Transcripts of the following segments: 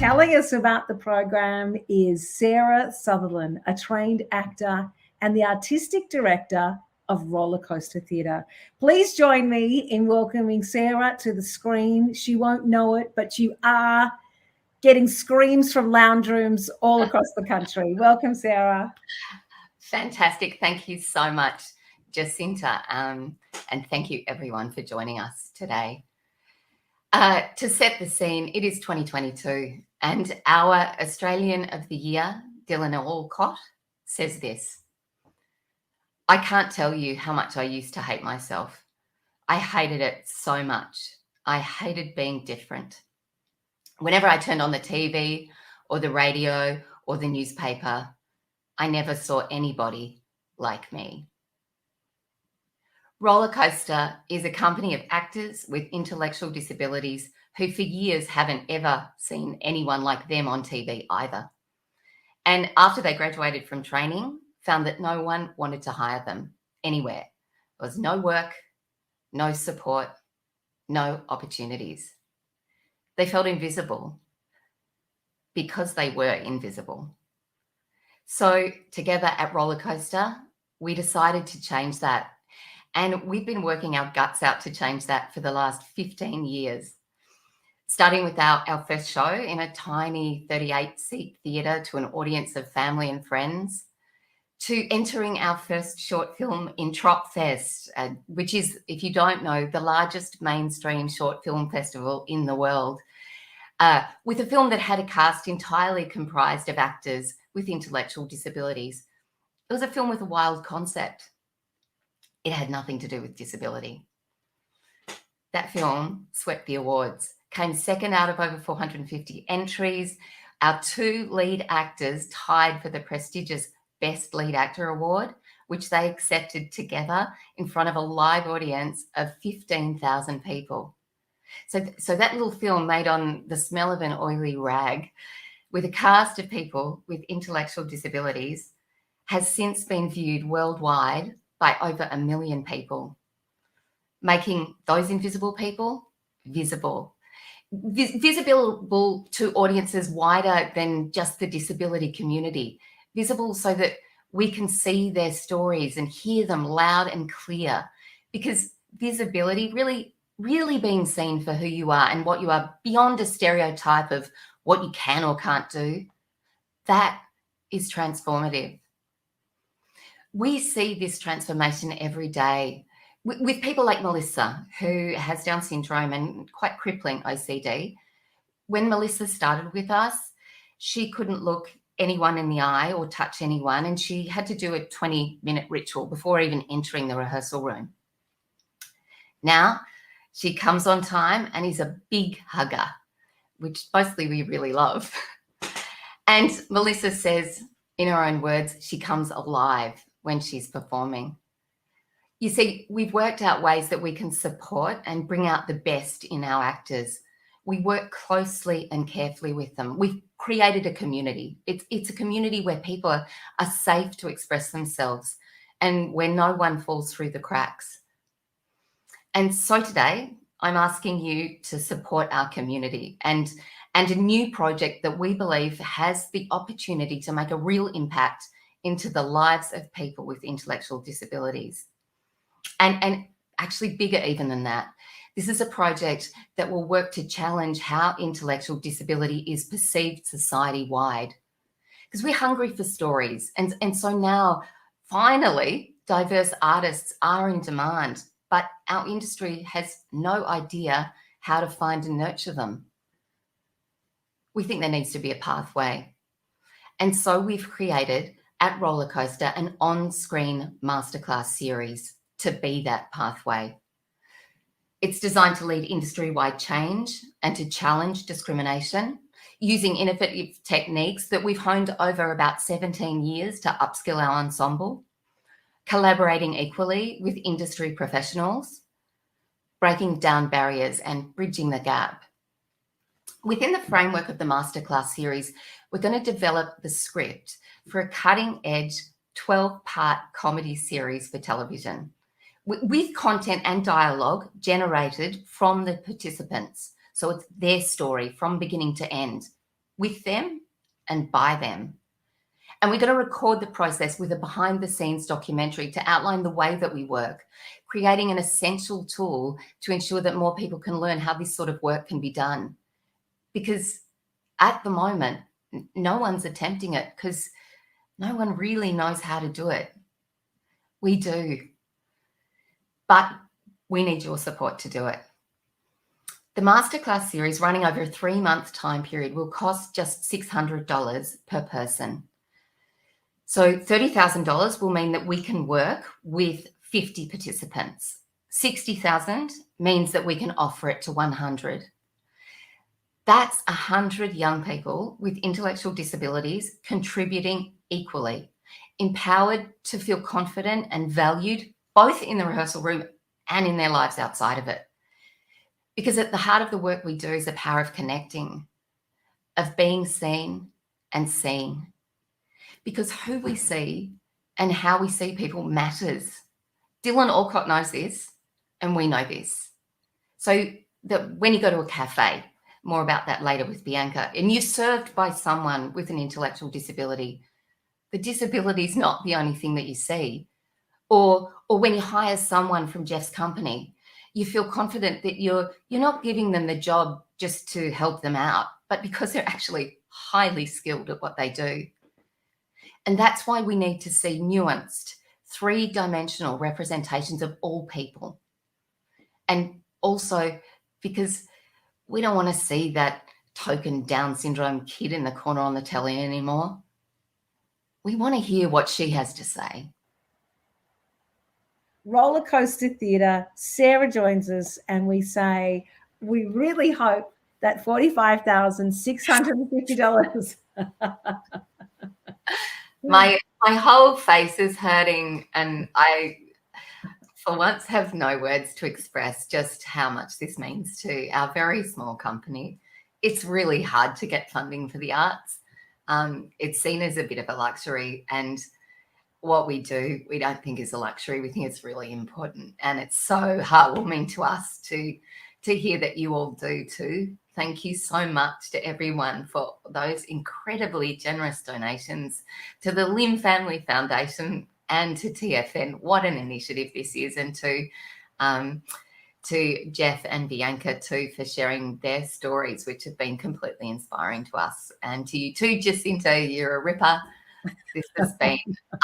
Telling us about the program is Sarah Sutherland, a trained actor and the artistic director of Rollercoaster Theatre. Please join me in welcoming Sarah to the screen. She won't know it, but you are getting screams from lounge rooms all across the country. Welcome, Sarah. Fantastic. Thank you so much, Jacinta. And thank you, everyone, for joining us today. To set the scene, it is 2022, and our Australian of the Year, Dylan Alcott, says this: I can't tell you how much I used to hate myself. I hated it so much. I hated being different. Whenever I turned on the TV or the radio or the newspaper, I never saw anybody like me. Rollercoaster is a company of actors with intellectual disabilities who for years haven't ever seen anyone like them on TV either. And after they graduated from training, found that no one wanted to hire them anywhere. There was no work, no support, no opportunities. They felt invisible because they were invisible. So together at Rollercoaster, we decided to change that. And we've been working our guts out to change that for the last 15 years. Starting with our first show in a tiny 38-seat theatre to an audience of family and friends, to entering our first short film in Trop Fest, which is, if you don't know, the largest mainstream short film festival in the world, with a film that had a cast entirely comprised of actors with intellectual disabilities. It was a film with a wild concept. It had nothing to do with disability. That film swept the awards, came second out of over 450 entries. Our two lead actors tied for the prestigious Best Lead Actor Award, which they accepted together in front of a live audience of 15,000 people. So that little film made on the smell of an oily rag with a cast of people with intellectual disabilities has since been viewed worldwide by over 1 million people, making those invisible people visible. Visible to audiences wider than just the disability community, visible so that we can see their stories and hear them loud and clear, because visibility, really being seen for who you are and what you are beyond a stereotype of what you can or can't do, that is transformative. We see this transformation every day with people like Melissa, who has Down syndrome and quite crippling OCD. When Melissa started with us, she couldn't look anyone in the eye or touch anyone, and she had to do a 20-minute ritual before even entering the rehearsal room. Now, she comes on time and is a big hugger, which mostly we really love. And Melissa says, in her own words, she comes alive when she's performing. You see, we've worked out ways that we can support and bring out the best in our actors. We work closely and carefully with them. We've created a community. It's a community where people are safe to express themselves and where no one falls through the cracks. And so today, I'm asking you to support our community and a new project that we believe has the opportunity to make a real impact into the lives of people with intellectual disabilities. And actually bigger even than that. This is a project that will work to challenge how intellectual disability is perceived society-wide. Because we're hungry for stories. And so now, finally, diverse artists are in demand, but our industry has no idea how to find and nurture them. We think there needs to be a pathway. And so we've created at Rollercoaster an on-screen masterclass series to be that pathway. It's designed to lead industry-wide change and to challenge discrimination using innovative techniques that we've honed over about 17 years to upskill our ensemble, collaborating equally with industry professionals, breaking down barriers and bridging the gap. Within the framework of the masterclass series, we're going to develop the script for a cutting-edge 12-part comedy series for television, with content and dialogue generated from the participants. So it's their story from beginning to end. with them and by them. And we're going to record the process with a behind-the-scenes documentary to outline the way that we work, creating an essential tool to ensure that more people can learn how this sort of work can be done. Because at the moment, no one's attempting it because no one really knows how to do it. We do. But we need your support to do it. The masterclass series, running over a 3-month time period, will cost just $600 per person. So $30,000 will mean that we can work with 50 participants. $60,000 means that we can offer it to 100. That's 100 young people with intellectual disabilities contributing equally, empowered to feel confident and valued, both in the rehearsal room and in their lives outside of it. Because at the heart of the work we do is the power of connecting, of being seen and seen. Because who we see and how we see people matters. Dylan Alcott knows this, and we know this. So that when you go to a cafe, more about that later with Bianca, and you're served by someone with an intellectual disability, the disability is not the only thing that you see. Or when you hire someone from Jeff's company, you feel confident that you're not giving them the job just to help them out, but because they're actually highly skilled at what they do. And that's why we need to see nuanced, 3-dimensional representations of all people. And also because we don't want to see that token Down syndrome kid in the corner on the telly anymore. We want to hear what she has to say. Rollercoaster Theatre, Sarah joins us, and we say, we really hope that $45,650. My whole face is hurting, and I, for once, have no words to express just how much this means to our very small company. It's really hard to get funding for the arts. It's seen as a bit of a luxury, and what we do, we don't think is a luxury. We think it's really important, and it's so heartwarming to us to hear that you all do too. Thank you so much to everyone for those incredibly generous donations, to the Lim Family Foundation and to TFN. What an initiative this is, and to Jeff and Bianca too for sharing their stories, which have been completely inspiring to us. And to you too, Jacinta, you're a ripper. This has been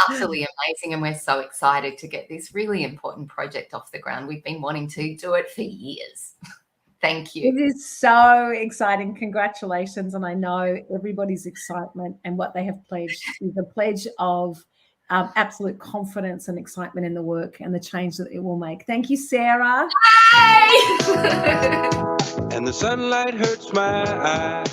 absolutely amazing, and we're so excited to get this really important project off the ground. We've been wanting to do it for years. Thank you. It is so exciting. Congratulations. And I know everybody's excitement and what they have pledged is a pledge of absolute confidence and excitement in the work and the change that it will make. Thank you, Sarah. Bye. And the sunlight hurts my eye.